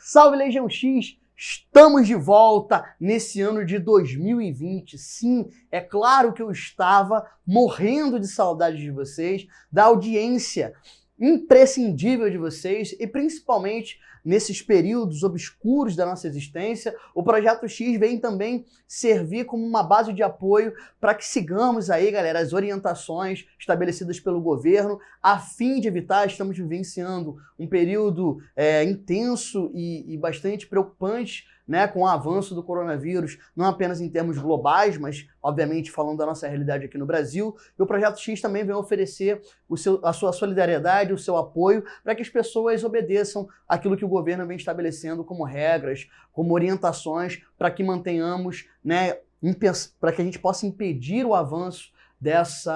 Salve Legião X! Estamos de volta nesse ano de 2020. Sim, é claro que eu estava morrendo de saudade de vocês, da audiência imprescindível de vocês e principalmente nesses períodos obscuros da nossa existência, o Projeto X vem também servir como uma base de apoio para que sigamos aí, galera, as orientações estabelecidas pelo governo, a fim de evitar, estamos vivenciando um período intenso e bastante preocupante, né, com o avanço do coronavírus, não apenas em termos globais, mas, obviamente, falando da nossa realidade aqui no Brasil. E o Projeto X também vem oferecer a sua solidariedade, o seu apoio, para que as pessoas obedeçam aquilo que o governo vem estabelecendo como regras, como orientações, para que mantenhamos, né, para que a gente possa impedir o avanço desse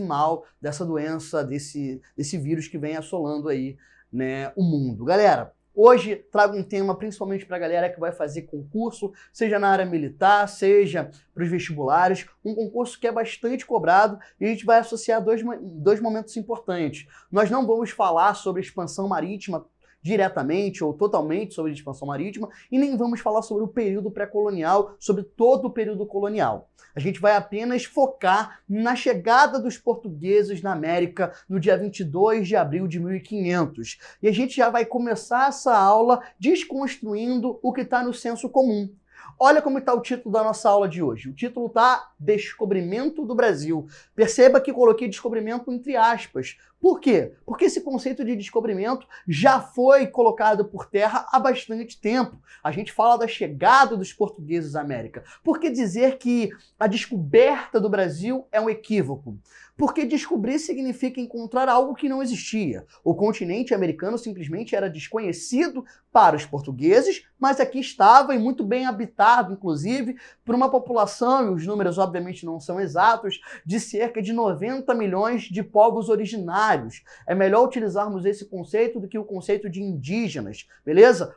mal, dessa doença, desse vírus que vem assolando aí, né, o mundo. Galera, hoje trago um tema principalmente para a galera que vai fazer concurso, seja na área militar, seja para os vestibulares, um concurso que é bastante cobrado e a gente vai associar dois momentos importantes. Nós não vamos falar sobre expansão marítima diretamente ou totalmente sobre a expansão marítima e nem vamos falar sobre o período pré-colonial, sobre todo o período colonial. A gente vai apenas focar na chegada dos portugueses na América no dia 22 de abril de 1500. E a gente já vai começar essa aula desconstruindo o que está no senso comum. Olha como está o título da nossa aula de hoje. O título está Descobrimento do Brasil. Perceba que coloquei descobrimento entre aspas. Por quê? Porque esse conceito de descobrimento já foi colocado por terra há bastante tempo. A gente fala da chegada dos portugueses à América. Por que dizer que a descoberta do Brasil é um equívoco? Porque descobrir significa encontrar algo que não existia. O continente americano simplesmente era desconhecido para os portugueses, mas aqui estava e muito bem habitado, inclusive, por uma população, e os números obviamente não são exatos, de cerca de 90 milhões de povos originários. É melhor utilizarmos esse conceito do que o conceito de indígenas, beleza?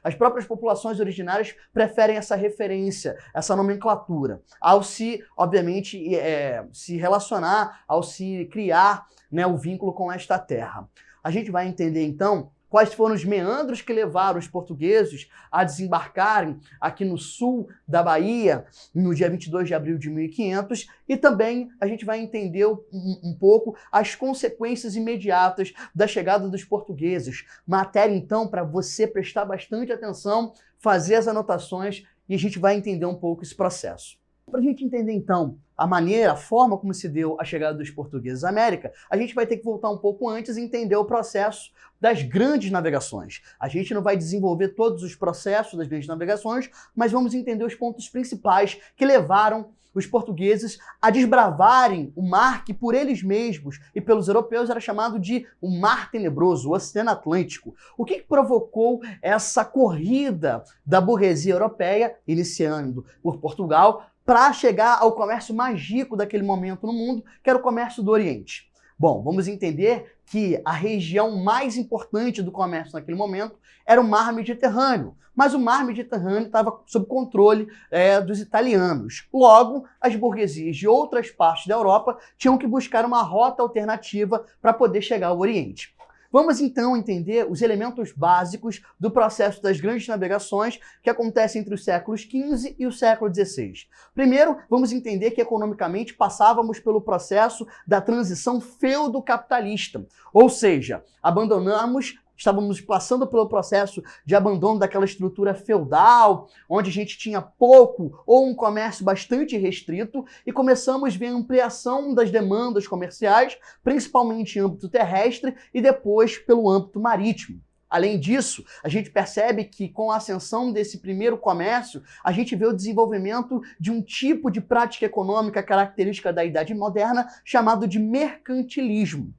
As próprias populações originárias preferem essa referência, essa nomenclatura, ao se, obviamente, se relacionar, ao se criar, né, o vínculo com esta terra. A gente vai entender, então, quais foram os meandros que levaram os portugueses a desembarcarem aqui no sul da Bahia no dia 22 de abril de 1500 e também a gente vai entender um pouco as consequências imediatas da chegada dos portugueses. Matéria, então, para você prestar bastante atenção, fazer as anotações e a gente vai entender um pouco esse processo. Para a gente entender, então, a forma como se deu a chegada dos portugueses à América, a gente vai ter que voltar um pouco antes e entender o processo das grandes navegações. A gente não vai desenvolver todos os processos das grandes navegações, mas vamos entender os pontos principais que levaram os portugueses a desbravarem o mar que por eles mesmos e pelos europeus era chamado de o Mar Tenebroso, o Oceano Atlântico. O que provocou essa corrida da burguesia europeia, iniciando por Portugal, para chegar ao comércio mais rico daquele momento no mundo, que era o comércio do Oriente? Bom, vamos entender que a região mais importante do comércio naquele momento era o Mar Mediterrâneo, mas o Mar Mediterrâneo estava sob controle dos italianos. Logo, as burguesias de outras partes da Europa tinham que buscar uma rota alternativa para poder chegar ao Oriente. Vamos então entender os elementos básicos do processo das grandes navegações que acontece entre os séculos XV e o século XVI. Primeiro, vamos entender que economicamente passávamos pelo processo da transição feudo-capitalista, ou seja, estávamos passando pelo processo de abandono daquela estrutura feudal, onde a gente tinha pouco ou um comércio bastante restrito, e começamos a ver a ampliação das demandas comerciais, principalmente em âmbito terrestre e depois pelo âmbito marítimo. Além disso, a gente percebe que com a ascensão desse primeiro comércio, a gente vê o desenvolvimento de um tipo de prática econômica característica da Idade Moderna, chamado de mercantilismo.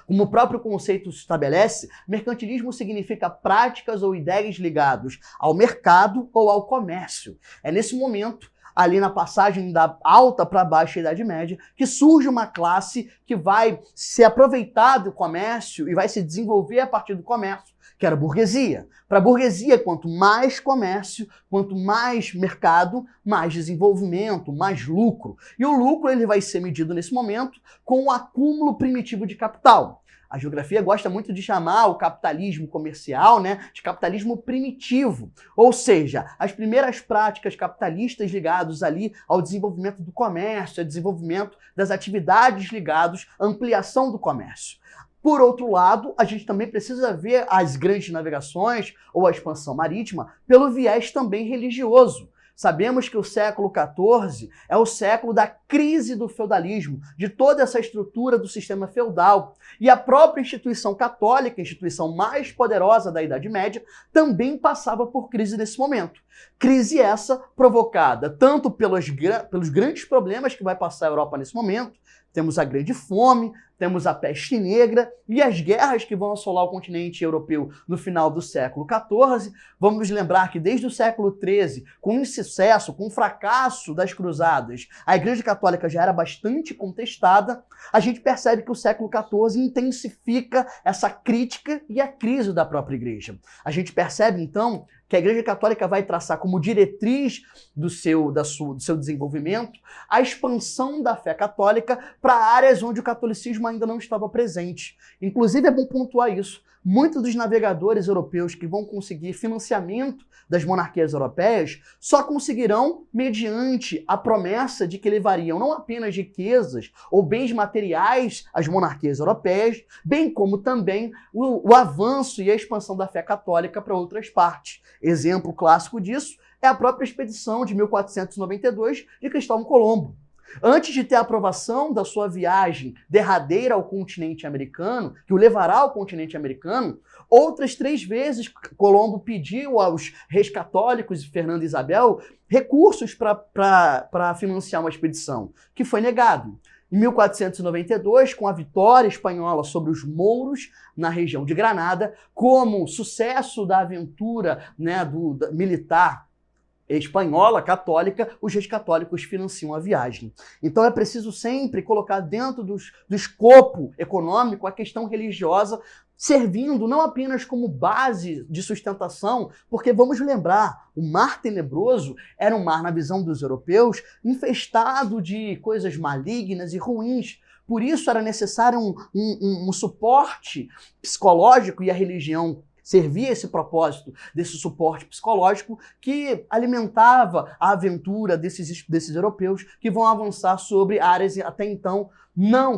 Como o próprio conceito estabelece, mercantilismo significa práticas ou ideias ligadas ao mercado ou ao comércio. É nesse momento, ali na passagem da alta para a baixa Idade Média, que surge uma classe que vai se aproveitar do comércio e vai se desenvolver a partir do comércio, que era a burguesia. Para a burguesia, quanto mais comércio, quanto mais mercado, mais desenvolvimento, mais lucro. E o lucro ele vai ser medido nesse momento com o acúmulo primitivo de capital. A geografia gosta muito de chamar o capitalismo comercial, né, de capitalismo primitivo. Ou seja, as primeiras práticas capitalistas ligadas ali ao desenvolvimento do comércio, ao desenvolvimento das atividades ligadas à ampliação do comércio. Por outro lado, a gente também precisa ver as grandes navegações ou a expansão marítima pelo viés também religioso. Sabemos que o século XIV é o século da crise do feudalismo, de toda essa estrutura do sistema feudal. E a própria instituição católica, a instituição mais poderosa da Idade Média, também passava por crise nesse momento. Crise essa provocada tanto pelos grandes problemas que vai passar a Europa nesse momento. Temos a Grande Fome, temos a Peste Negra e as guerras que vão assolar o continente europeu no final do século XIV. Vamos lembrar que desde o século XIII, com o insucesso, com o fracasso das cruzadas, a Igreja Católica já era bastante contestada. A gente percebe que o século XIV intensifica essa crítica e a crise da própria Igreja. A gente percebe, então, que a Igreja Católica vai traçar como diretriz do seu desenvolvimento a expansão da fé católica para áreas onde o catolicismo ainda não estava presente. Inclusive, é bom pontuar isso. Muitos dos navegadores europeus que vão conseguir financiamento das monarquias europeias só conseguirão mediante a promessa de que levariam não apenas riquezas ou bens materiais às monarquias europeias, bem como também o avanço e a expansão da fé católica para outras partes. Exemplo clássico disso é a própria expedição de 1492 de Cristóvão Colombo. Antes de ter a aprovação da sua viagem derradeira ao continente americano, que o levará ao continente americano, outras 3 vezes Colombo pediu aos reis católicos e Fernando e Isabel recursos para financiar uma expedição, que foi negado. Em 1492, com a vitória espanhola sobre os mouros na região de Granada, como sucesso da aventura, né, militar espanhola, católica, os reis católicos financiam a viagem. Então é preciso sempre colocar dentro do escopo econômico a questão religiosa, servindo não apenas como base de sustentação, porque vamos lembrar, o Mar Tenebroso era um mar, na visão dos europeus, infestado de coisas malignas e ruins. Por isso era necessário um suporte psicológico, e a religião servia esse propósito desse suporte psicológico que alimentava a aventura desses europeus que vão avançar sobre áreas até então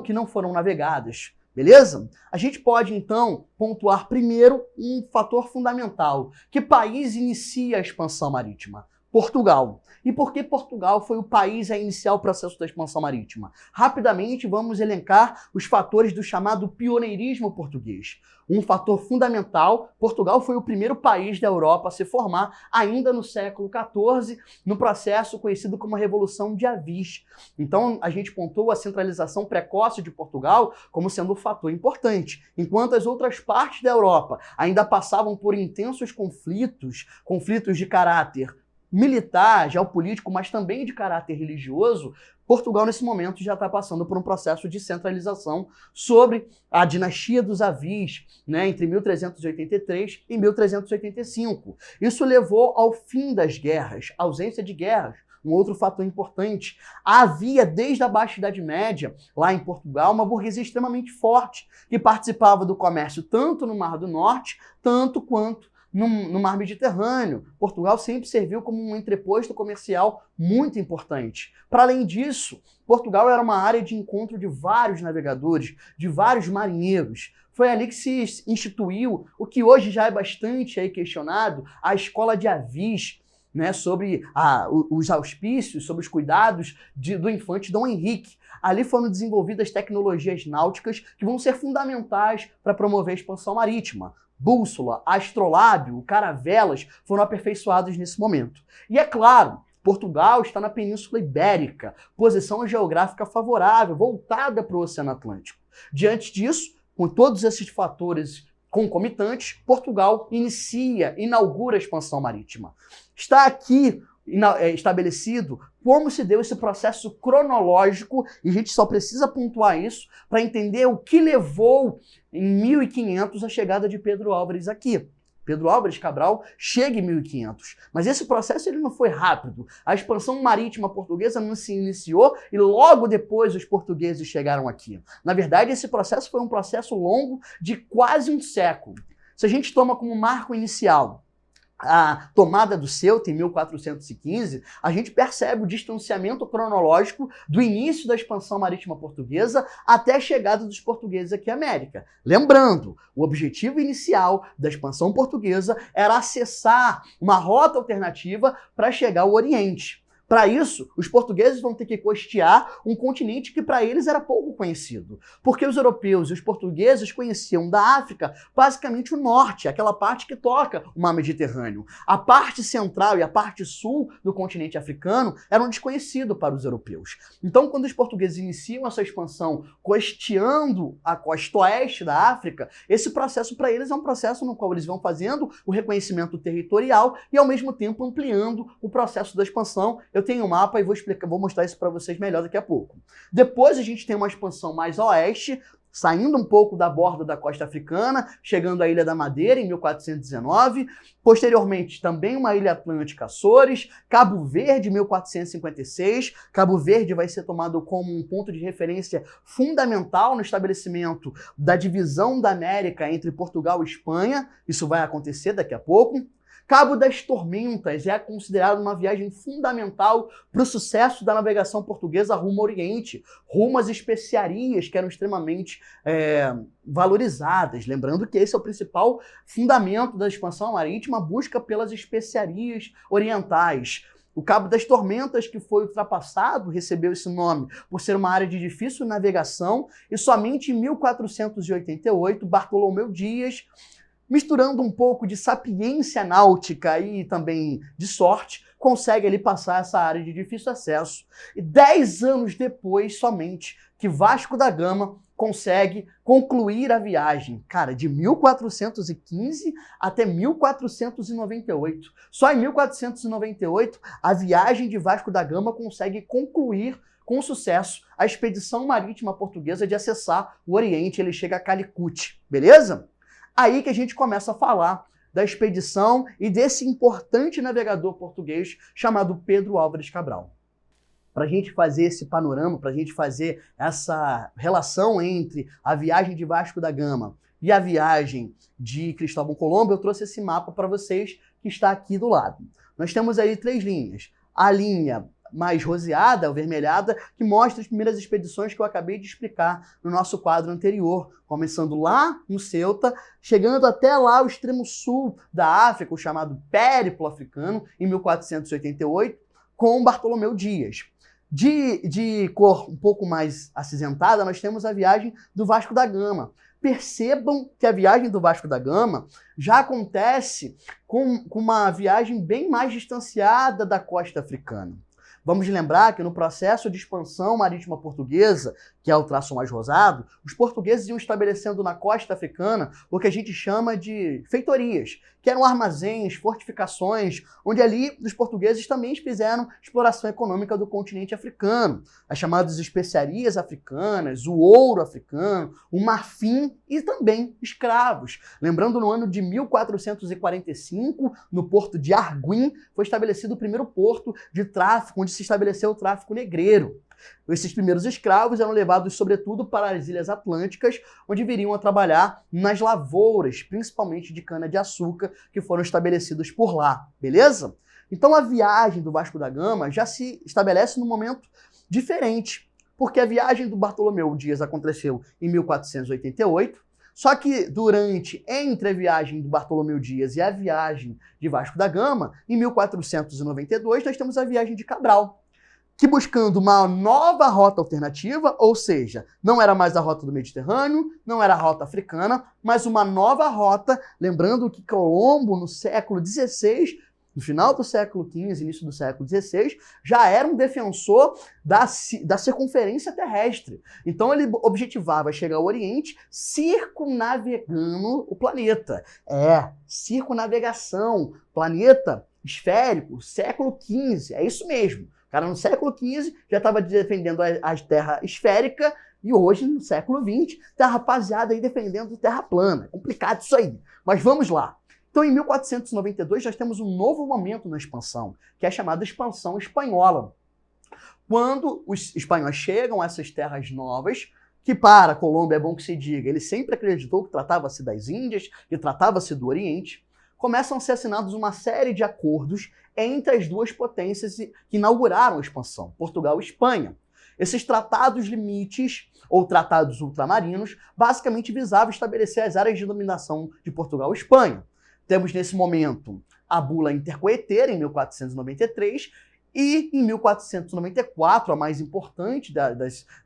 que não foram navegadas. Beleza? A gente pode, então, pontuar primeiro um fator fundamental. Que país inicia a expansão marítima? Portugal. E por que Portugal foi o país a iniciar o processo da expansão marítima? Rapidamente vamos elencar os fatores do chamado pioneirismo português. Um fator fundamental, Portugal foi o primeiro país da Europa a se formar ainda no século XIV, no processo conhecido como a Revolução de Avis. Então a gente pontuou a centralização precoce de Portugal como sendo um fator importante. Enquanto as outras partes da Europa ainda passavam por intensos conflitos de caráter militar, geopolítico, mas também de caráter religioso, Portugal, nesse momento, já está passando por um processo de centralização sobre a dinastia dos Avis, né, entre 1383 e 1385. Isso levou ao fim das guerras, ausência de guerras. Um outro fator importante, havia desde a Baixa Idade Média, lá em Portugal, uma burguesia extremamente forte, que participava do comércio tanto no Mar do Norte, tanto quanto no Mar Mediterrâneo. Portugal sempre serviu como um entreposto comercial muito importante. Para além disso, Portugal era uma área de encontro de vários navegadores, de vários marinheiros. Foi ali que se instituiu o que hoje já é bastante aí questionado, a Escola de Avis, né, sobre os auspícios, sobre os cuidados do infante Dom Henrique. Ali foram desenvolvidas tecnologias náuticas que vão ser fundamentais para promover a expansão marítima. Bússola, astrolábio, caravelas foram aperfeiçoados nesse momento. E é claro, Portugal está na Península Ibérica, posição geográfica favorável, voltada para o Oceano Atlântico. Diante disso, com todos esses fatores concomitantes, Portugal inaugura a expansão marítima. Está aqui estabelecido como se deu esse processo cronológico, e a gente só precisa pontuar isso para entender o que levou em 1500 a chegada de Pedro Álvares aqui. Pedro Álvares Cabral chega em 1500. Mas esse processo ele não foi rápido. A expansão marítima portuguesa não se iniciou e logo depois os portugueses chegaram aqui. Na verdade, esse processo foi um processo longo de quase um século. Se a gente toma como marco inicial a tomada do Ceuta em 1415, a gente percebe o distanciamento cronológico do início da expansão marítima portuguesa até a chegada dos portugueses aqui à América. Lembrando, o objetivo inicial da expansão portuguesa era acessar uma rota alternativa para chegar ao Oriente. Para isso, os portugueses vão ter que costear um continente que para eles era pouco conhecido. Porque os europeus e os portugueses conheciam da África basicamente o norte, aquela parte que toca o mar Mediterrâneo. A parte central e a parte sul do continente africano eram desconhecidos para os europeus. Então, quando os portugueses iniciam essa expansão costeando a costa oeste da África, esse processo para eles é um processo no qual eles vão fazendo o reconhecimento territorial e ao mesmo tempo ampliando o processo da expansão. Eu tenho um mapa e vou mostrar isso para vocês melhor daqui a pouco. Depois a gente tem uma expansão mais a oeste, saindo um pouco da borda da costa africana, chegando à Ilha da Madeira em 1419. Posteriormente, também uma ilha atlântica, Açores, Cabo Verde, 1456. Cabo Verde vai ser tomado como um ponto de referência fundamental no estabelecimento da divisão da América entre Portugal e Espanha. Isso vai acontecer daqui a pouco. Cabo das Tormentas é considerado uma viagem fundamental para o sucesso da navegação portuguesa rumo ao Oriente, rumo às especiarias que eram extremamente valorizadas. Lembrando que esse é o principal fundamento da expansão marítima, a busca pelas especiarias orientais. O Cabo das Tormentas, que foi ultrapassado, recebeu esse nome por ser uma área de difícil navegação, e somente em 1488, Bartolomeu Dias, misturando um pouco de sapiência náutica e também de sorte, consegue ali passar essa área de difícil acesso. E 10 anos depois, somente, que Vasco da Gama consegue concluir a viagem. Cara, de 1415 até 1498. Só em 1498, a viagem de Vasco da Gama consegue concluir com sucesso a expedição marítima portuguesa de acessar o Oriente. Ele chega a Calicut, beleza? Aí que a gente começa a falar da expedição e desse importante navegador português chamado Pedro Álvares Cabral. Para a gente fazer esse panorama, para a gente fazer essa relação entre a viagem de Vasco da Gama e a viagem de Cristóvão Colombo, eu trouxe esse mapa para vocês que está aqui do lado. Nós temos aí 3 linhas. A linha mais roseada, avermelhada, que mostra as primeiras expedições que eu acabei de explicar no nosso quadro anterior, começando lá no Ceuta, chegando até lá o extremo sul da África, o chamado Périplo Africano, em 1488, com Bartolomeu Dias. De cor um pouco mais acinzentada, nós temos a viagem do Vasco da Gama. Percebam que a viagem do Vasco da Gama já acontece com uma viagem bem mais distanciada da costa africana. Vamos lembrar que no processo de expansão marítima portuguesa, que é o traço mais rosado, os portugueses iam estabelecendo na costa africana o que a gente chama de feitorias, que eram armazéns, fortificações, onde ali os portugueses também fizeram exploração econômica do continente africano, as chamadas especiarias africanas, o ouro africano, o marfim e também escravos. Lembrando, no ano de 1445, no porto de Arguim, foi estabelecido o primeiro porto de tráfico, onde se estabeleceu o tráfico negreiro. Esses primeiros escravos eram levados, sobretudo, para as Ilhas Atlânticas, onde viriam a trabalhar nas lavouras, principalmente de cana-de-açúcar, que foram estabelecidas por lá, beleza? Então a viagem do Vasco da Gama já se estabelece num momento diferente, porque a viagem do Bartolomeu Dias aconteceu em 1488, só que entre a viagem do Bartolomeu Dias e a viagem de Vasco da Gama, em 1492, nós temos a viagem de Cabral, que buscando uma nova rota alternativa, ou seja, não era mais a rota do Mediterrâneo, não era a rota africana, mas uma nova rota, lembrando que Colombo, no século XVI, no final do século XV, início do século XVI, já era um defensor da circunferência terrestre. Então ele objetivava chegar ao Oriente circunnavegando o planeta. Circunnavegação, planeta esférico, século XV, é isso mesmo. O cara no século XV já estava defendendo a terra esférica e hoje, no século XX, tá a rapaziada aí defendendo terra plana. É complicado isso aí. Mas vamos lá. Então, em 1492, nós temos um novo momento na expansão, que é a chamada expansão espanhola. Quando os espanhóis chegam a essas terras novas, que para Colombo é bom que se diga, ele sempre acreditou que tratava-se das Índias, que tratava-se do Oriente, começam a ser assinados uma série de acordos entre as duas potências que inauguraram a expansão, Portugal e Espanha. Esses tratados limites, ou tratados ultramarinos, basicamente visavam estabelecer as áreas de dominação de Portugal e Espanha. Temos nesse momento a Bula Intercoeteira, em 1493, e em 1494, a mais importante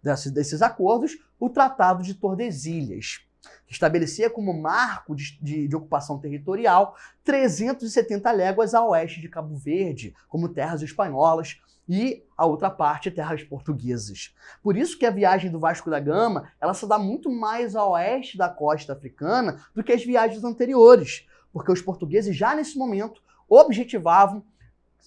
desses acordos, o Tratado de Tordesilhas, que estabelecia como marco de ocupação territorial 370 léguas a oeste de Cabo Verde, como terras espanholas, e a outra parte, terras portuguesas. Por isso que a viagem do Vasco da Gama ela se dá muito mais a oeste da costa africana do que as viagens anteriores, porque os portugueses já nesse momento objetivavam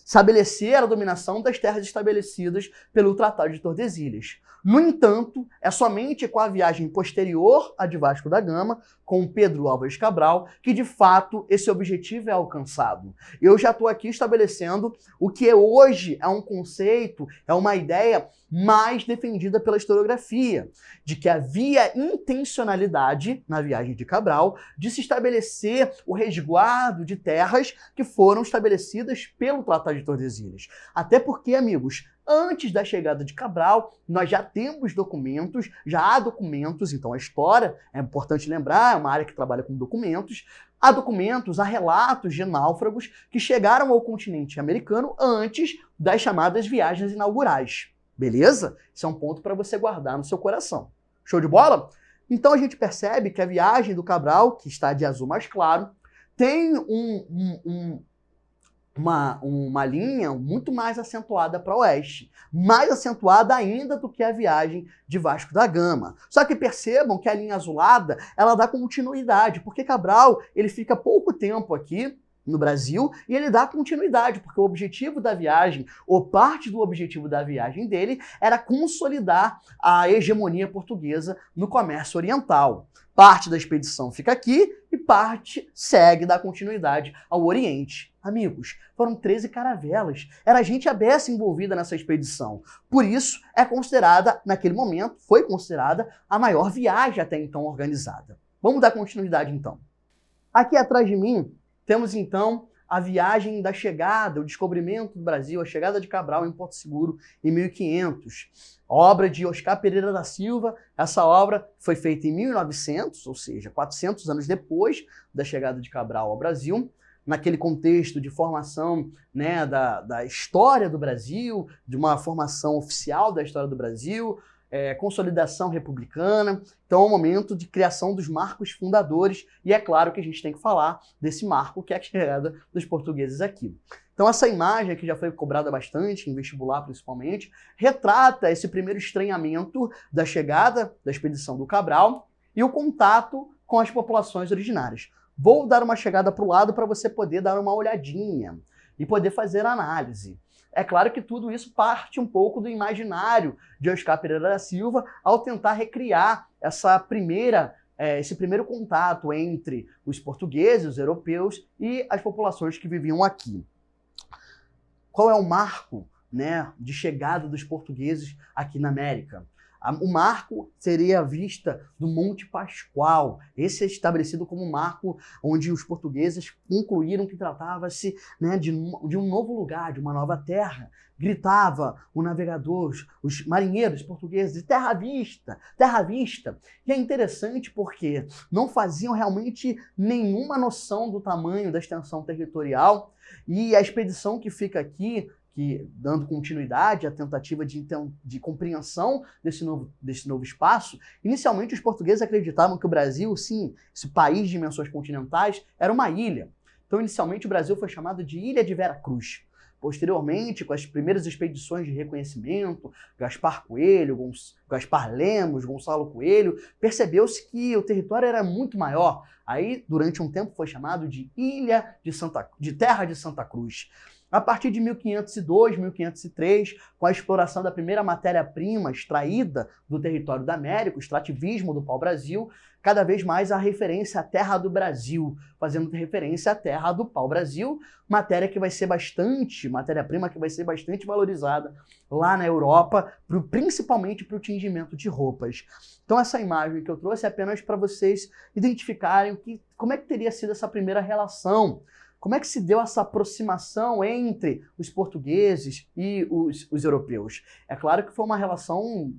estabelecer a dominação das terras estabelecidas pelo Tratado de Tordesilhas. No entanto, é somente com a viagem posterior à de Vasco da Gama, com Pedro Álvares Cabral, que de fato esse objetivo é alcançado. Eu já estou aqui estabelecendo o que hoje é um conceito, é uma ideia mais defendida pela historiografia, de que havia intencionalidade na viagem de Cabral de se estabelecer o resguardo de terras que foram estabelecidas pelo Tratado de Tordesilhas. Até porque, amigos, antes da chegada de Cabral, nós já temos documentos, já há documentos, então a história, é importante lembrar, é uma área que trabalha com documentos, há documentos, há relatos de náufragos que chegaram ao continente americano antes das chamadas viagens inaugurais. Beleza? Isso é um ponto para você guardar no seu coração. Show de bola? Então a gente percebe que a viagem do Cabral, que está de azul mais claro, tem uma linha muito mais acentuada para o oeste, mais acentuada ainda do que a viagem de Vasco da Gama. Só que percebam que a linha azulada, ela dá continuidade, porque Cabral, ele fica pouco tempo aqui no Brasil e ele dá continuidade, porque o objetivo da viagem, ou parte do objetivo da viagem dele, era consolidar a hegemonia portuguesa no comércio oriental. Parte da expedição fica aqui e parte segue, dá continuidade ao Oriente. Amigos, foram 13 caravelas. Era gente a beça envolvida nessa expedição. Por isso, é considerada, naquele momento, foi considerada a maior viagem até então organizada. Vamos dar continuidade, então. Aqui atrás de mim, temos, então, a viagem da chegada, o descobrimento do Brasil, a chegada de Cabral em Porto Seguro em 1500. Obra de Oscar Pereira da Silva. Essa obra foi feita em 1900, ou seja, 400 anos depois da chegada de Cabral ao Brasil, naquele contexto de formação, né, da história do Brasil, de uma formação oficial da história do Brasil, consolidação republicana. Então é um momento de criação dos marcos fundadores e é claro que a gente tem que falar desse marco que é a chegada dos portugueses aqui. Então essa imagem que já foi cobrada bastante, em vestibular principalmente, retrata esse primeiro estranhamento da chegada da expedição do Cabral e o contato com as populações originárias. Vou dar uma chegada para o lado para você poder dar uma olhadinha e poder fazer a análise. É claro que tudo isso parte um pouco do imaginário de Oscar Pereira da Silva ao tentar recriar esse primeiro contato entre os portugueses, os europeus e as populações que viviam aqui. Qual é o marco, né, de chegada dos portugueses aqui na América? O marco seria a vista do Monte Pascoal. Esse é estabelecido como um marco onde os portugueses concluíram que tratava-se, né, de um novo lugar, de uma nova terra. Gritava o navegador, os marinheiros portugueses, de terra à vista, terra à vista. E é interessante porque não faziam realmente nenhuma noção do tamanho da extensão territorial e a expedição que fica aqui, que, dando continuidade à tentativa de compreensão desse novo espaço, inicialmente os portugueses acreditavam que o Brasil, sim, esse país de dimensões continentais, era uma ilha. Então, inicialmente, o Brasil foi chamado de Ilha de Vera Cruz. Posteriormente, com as primeiras expedições de reconhecimento, Gaspar Coelho, Gaspar Lemos, Gonçalo Coelho, percebeu-se que o território era muito maior. Aí, durante um tempo, foi chamado de Terra de Santa Cruz. A partir de 1502, 1503, com a exploração da primeira matéria-prima extraída do território da América, o extrativismo do pau-brasil, cada vez mais a referência à terra do Brasil, fazendo referência à terra do pau-brasil, matéria-prima que vai ser bastante valorizada lá na Europa, principalmente para o tingimento de roupas. Então essa imagem que eu trouxe é apenas para vocês identificarem como é que teria sido essa primeira relação. Como é que se deu essa aproximação entre os portugueses e os europeus? É claro que foi uma relação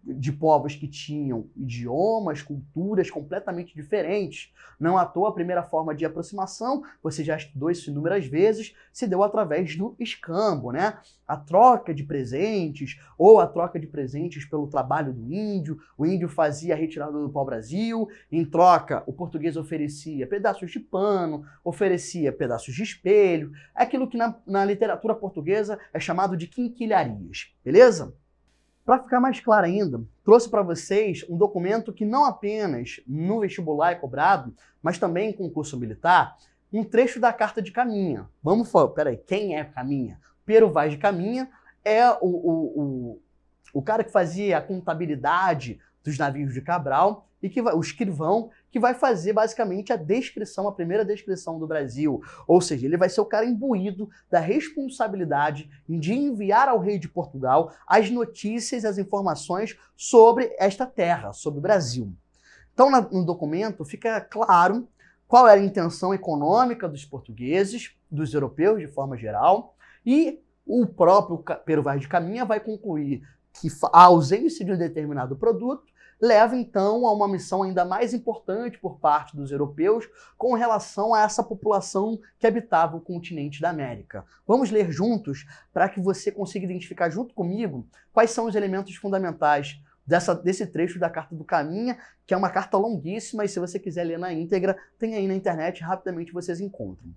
de povos que tinham idiomas, culturas completamente diferentes. Não à toa, a primeira forma de aproximação, você já estudou isso inúmeras vezes, se deu através do escambo, né? A troca de presentes, ou a troca de presentes pelo trabalho do índio. O índio fazia a retirada do pau-brasil, em troca o português oferecia pedaços de pano, oferecia pedaços de espelho, aquilo que na literatura portuguesa é chamado de quinquilharias, beleza? Para ficar mais claro ainda, trouxe para vocês um documento que não apenas no vestibular é cobrado, mas também em concurso militar, um trecho da Carta de Caminha. Vamos falar, peraí, quem é Caminha? Pero Vaz de Caminha é o cara que fazia a contabilidade dos navios de Cabral, e o escrivão, que vai fazer basicamente a primeira descrição do Brasil. Ou seja, ele vai ser o cara imbuído da responsabilidade de enviar ao rei de Portugal as notícias, as informações sobre esta terra, sobre o Brasil. Então, no documento fica claro qual era a intenção econômica dos portugueses, dos europeus de forma geral, e o próprio Pero Vaz de Caminha vai concluir que a ausência de um determinado produto leva, então, a uma missão ainda mais importante por parte dos europeus com relação a essa população que habitava o continente da América. Vamos ler juntos para que você consiga identificar junto comigo quais são os elementos fundamentais desse trecho da Carta do Caminha, que é uma carta longuíssima, e se você quiser ler na íntegra, tem aí na internet, rapidamente vocês encontram.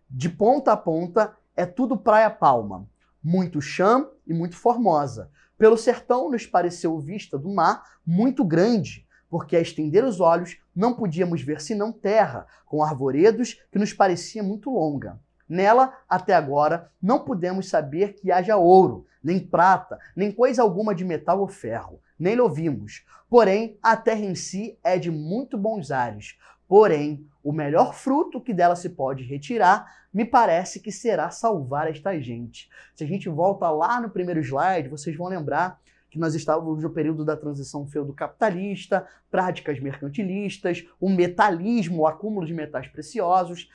De ponta a ponta é tudo praia palma, muito chã e muito formosa. Pelo sertão nos pareceu vista do mar muito grande, porque a estender os olhos não podíamos ver senão terra, com arvoredos que nos parecia muito longa. Nela, até agora, não pudemos saber que haja ouro, nem prata, nem coisa alguma de metal ou ferro, nem lo vimos. Porém, a terra em si é de muito bons ares. Porém, o melhor fruto que dela se pode retirar, me parece que será salvar esta gente. Se a gente volta lá no primeiro slide, vocês vão lembrar que nós estávamos no período da transição feudo-capitalista, práticas mercantilistas, o metalismo, o acúmulo de metais preciosos.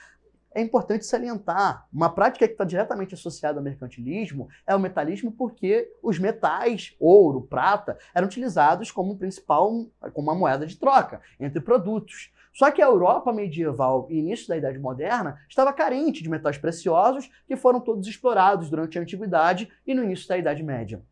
É importante salientar, uma prática que está diretamente associada ao mercantilismo é o metalismo, porque os metais, ouro, prata, eram utilizados como uma moeda de troca entre produtos. Só que a Europa medieval e início da Idade Moderna estava carente de metais preciosos, que foram todos explorados durante a Antiguidade e no início da Idade Média.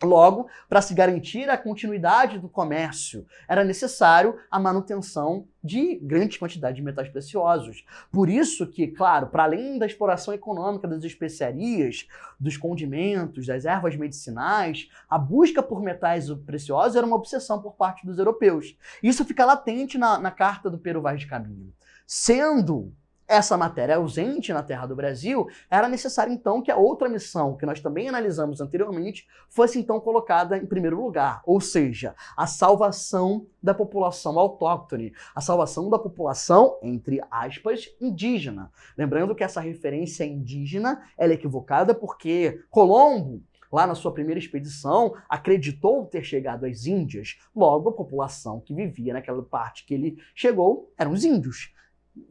Logo, para se garantir a continuidade do comércio, era necessário a manutenção de grandes quantidades de metais preciosos. Por isso que, claro, para além da exploração econômica das especiarias, dos condimentos, das ervas medicinais, a busca por metais preciosos era uma obsessão por parte dos europeus. Isso fica latente na Carta do Pero Vaz de Caminha. Sendo essa matéria ausente na terra do Brasil, era necessário então que a outra missão, que nós também analisamos anteriormente, fosse então colocada em primeiro lugar, ou seja, a salvação da população autóctone, a salvação da população, entre aspas, indígena. Lembrando que essa referência indígena ela é equivocada porque Colombo, lá na sua primeira expedição, acreditou ter chegado às Índias. Logo, a população que vivia naquela parte que ele chegou eram os índios.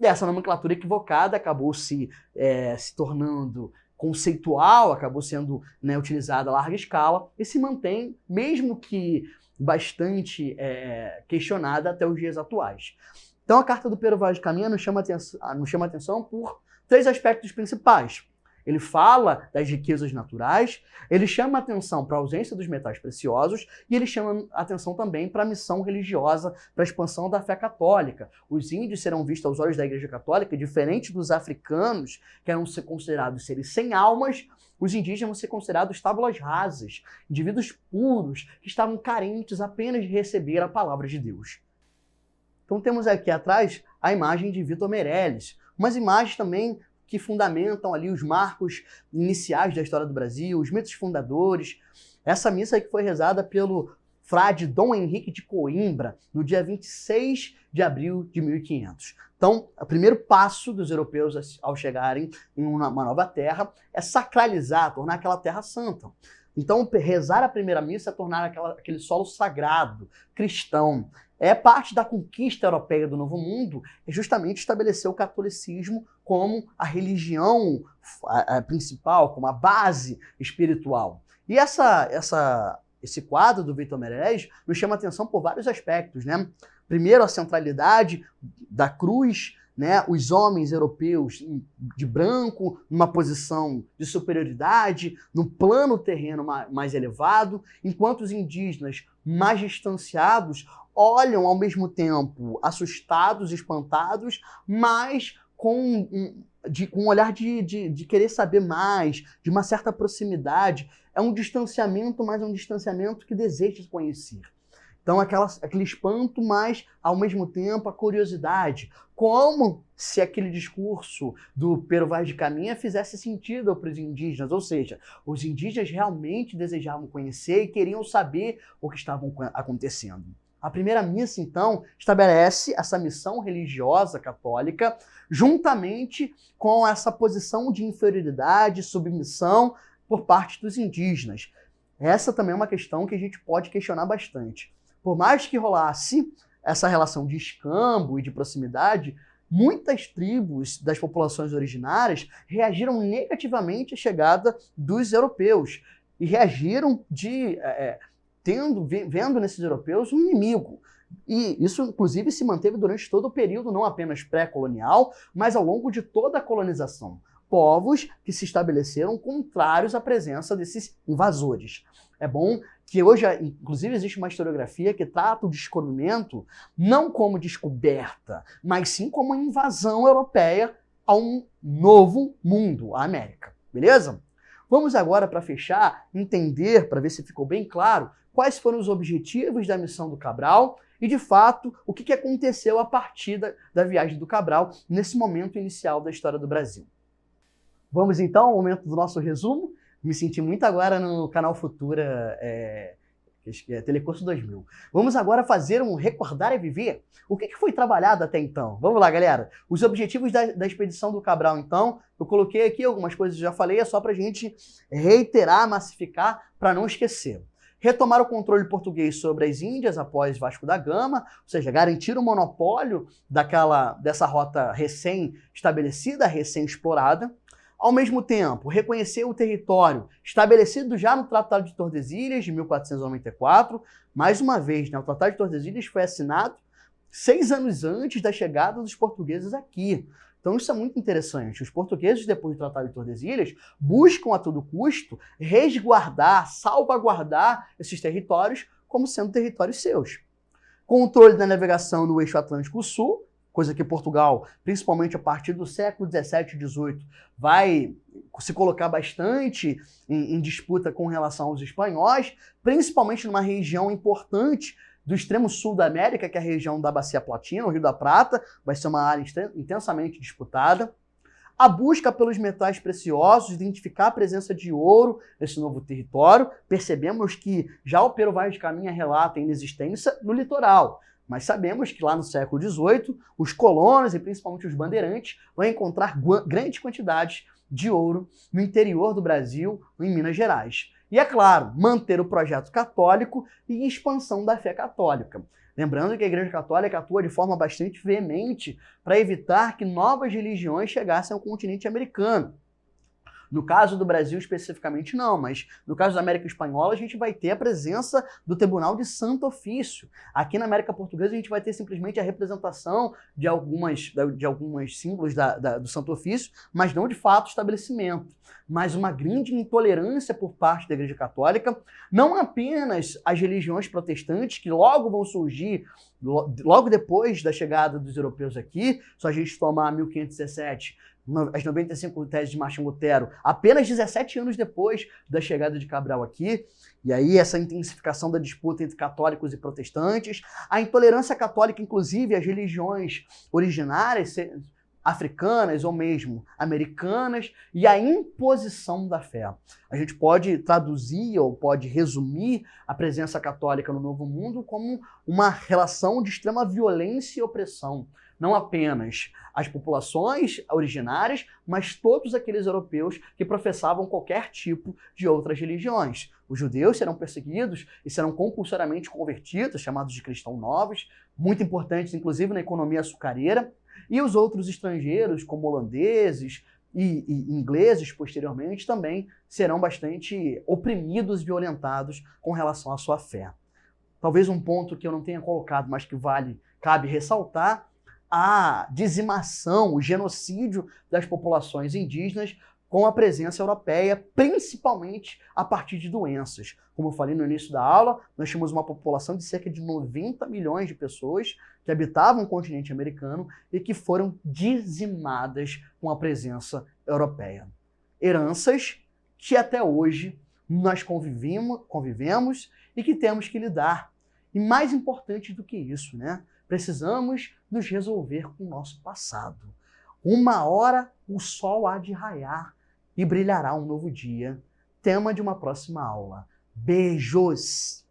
Essa nomenclatura equivocada acabou se tornando conceitual, acabou sendo utilizada a larga escala e se mantém, mesmo que bastante questionada até os dias atuais. Então a Carta do Pero Vaz de Caminha nos chama atenção por três aspectos principais. Ele fala das riquezas naturais, ele chama atenção para a ausência dos metais preciosos e ele chama atenção também para a missão religiosa, para a expansão da fé católica. Os índios serão vistos aos olhos da Igreja Católica, diferente dos africanos, que eram considerados seres sem almas, os indígenas vão ser considerados tábulas rasas, indivíduos puros, que estavam carentes apenas de receber a palavra de Deus. Então temos aqui atrás a imagem de Vitor Meirelles, umas imagens também que fundamentam ali os marcos iniciais da história do Brasil, os mitos fundadores. Essa missa que foi rezada pelo frade Dom Henrique de Coimbra, no dia 26 de abril de 1500. Então, o primeiro passo dos europeus ao chegarem em uma nova terra é sacralizar, tornar aquela terra santa. Então, rezar a primeira missa é tornar aquele solo sagrado, cristão. É parte da conquista europeia do Novo Mundo, é justamente estabelecer o catolicismo como a religião principal, como a base espiritual. E esse quadro do Vitor Meirelles nos chama a atenção por vários aspectos, né? Primeiro, a centralidade da cruz, né? Os homens europeus de branco, numa posição de superioridade, no plano terreno mais elevado, enquanto os indígenas mais distanciados olham ao mesmo tempo assustados, espantados, mas com um olhar de querer saber mais, de uma certa proximidade. É um distanciamento, mas é um distanciamento que deseja se conhecer. Então, aquele espanto, mas, ao mesmo tempo, a curiosidade. Como se aquele discurso do Pero Vaz de Caminha fizesse sentido para os indígenas. Ou seja, os indígenas realmente desejavam conhecer e queriam saber o que estava acontecendo. A primeira missa, então, estabelece essa missão religiosa católica juntamente com essa posição de inferioridade, submissão por parte dos indígenas. Essa também é uma questão que a gente pode questionar bastante. Por mais que rolasse essa relação de escambo e de proximidade, muitas tribos das populações originárias reagiram negativamente à chegada dos europeus e reagiram vendo nesses europeus um inimigo. E isso, inclusive, se manteve durante todo o período, não apenas pré-colonial, mas ao longo de toda a colonização. Povos que se estabeleceram contrários à presença desses invasores. É bom que hoje, inclusive, existe uma historiografia que trata o descobrimento não como descoberta, mas sim como invasão europeia a um novo mundo, a América. Beleza? Vamos agora, para fechar, entender, para ver se ficou bem claro, quais foram os objetivos da missão do Cabral e, de fato, o que aconteceu a partir da viagem do Cabral nesse momento inicial da história do Brasil. Vamos então ao momento do nosso resumo. Me senti muito agora no canal Futura, Telecurso 2000. Vamos agora fazer um Recordar e Viver. O que foi trabalhado até então? Vamos lá, galera. Os objetivos da expedição do Cabral, então, eu coloquei aqui algumas coisas que já falei, é só para a gente reiterar, massificar, para não esquecer. Retomar o controle português sobre as Índias após Vasco da Gama, ou seja, garantir o monopólio dessa rota recém-estabelecida, recém-explorada. Ao mesmo tempo, reconhecer o território estabelecido já no Tratado de Tordesilhas, de 1494. Mais uma vez, né, o Tratado de Tordesilhas foi assinado 6 anos antes da chegada dos portugueses aqui. Então isso é muito interessante. Os portugueses, depois do Tratado de Tordesilhas, buscam a todo custo resguardar, salvaguardar esses territórios como sendo territórios seus. Controle da navegação no eixo Atlântico Sul, coisa que Portugal, principalmente a partir do século XVII e XVIII, vai se colocar bastante em disputa com relação aos espanhóis, principalmente numa região importante do extremo sul da América, que é a região da Bacia Platina, o Rio da Prata, vai ser uma área intensamente disputada. A busca pelos metais preciosos, identificar a presença de ouro nesse novo território. Percebemos que já o Pero Vaz de Caminha relata a inexistência no litoral, mas sabemos que lá no século XVIII, os colonos e principalmente os bandeirantes vão encontrar grandes quantidades de ouro no interior do Brasil, em Minas Gerais. E, é claro, manter o projeto católico e expansão da fé católica. Lembrando que a Igreja Católica atua de forma bastante veemente para evitar que novas religiões chegassem ao continente americano. No caso do Brasil especificamente não, mas no caso da América Espanhola a gente vai ter a presença do Tribunal de Santo Ofício. Aqui na América Portuguesa a gente vai ter simplesmente a representação de algumas símbolos do Santo Ofício, mas não de fato o estabelecimento. Mas uma grande intolerância por parte da Igreja Católica, não apenas as religiões protestantes, que logo vão surgir, logo depois da chegada dos europeus aqui, só a gente tomar 1517, as 95 teses de Martinho Lutero, apenas 17 anos depois da chegada de Cabral aqui, e aí essa intensificação da disputa entre católicos e protestantes, a intolerância católica, inclusive as religiões originárias, africanas ou mesmo americanas, e a imposição da fé. A gente pode traduzir ou pode resumir a presença católica no Novo Mundo como uma relação de extrema violência e opressão. Não apenas as populações originárias, mas todos aqueles europeus que professavam qualquer tipo de outras religiões. Os judeus serão perseguidos e serão compulsoriamente convertidos, chamados de cristãos novos, muito importantes inclusive na economia açucareira, e os outros estrangeiros, como holandeses e ingleses posteriormente, também serão bastante oprimidos e violentados com relação à sua fé. Talvez um ponto que eu não tenha colocado, mas que cabe ressaltar, a dizimação, o genocídio das populações indígenas com a presença europeia, principalmente a partir de doenças. Como eu falei no início da aula, nós tínhamos uma população de cerca de 90 milhões de pessoas que habitavam o continente americano e que foram dizimadas com a presença europeia. Heranças que até hoje nós convivemos e que temos que lidar. E mais importante do que isso, né? Precisamos nos resolver com o nosso passado. Uma hora o sol há de raiar e brilhará um novo dia. Tema de uma próxima aula. Beijos!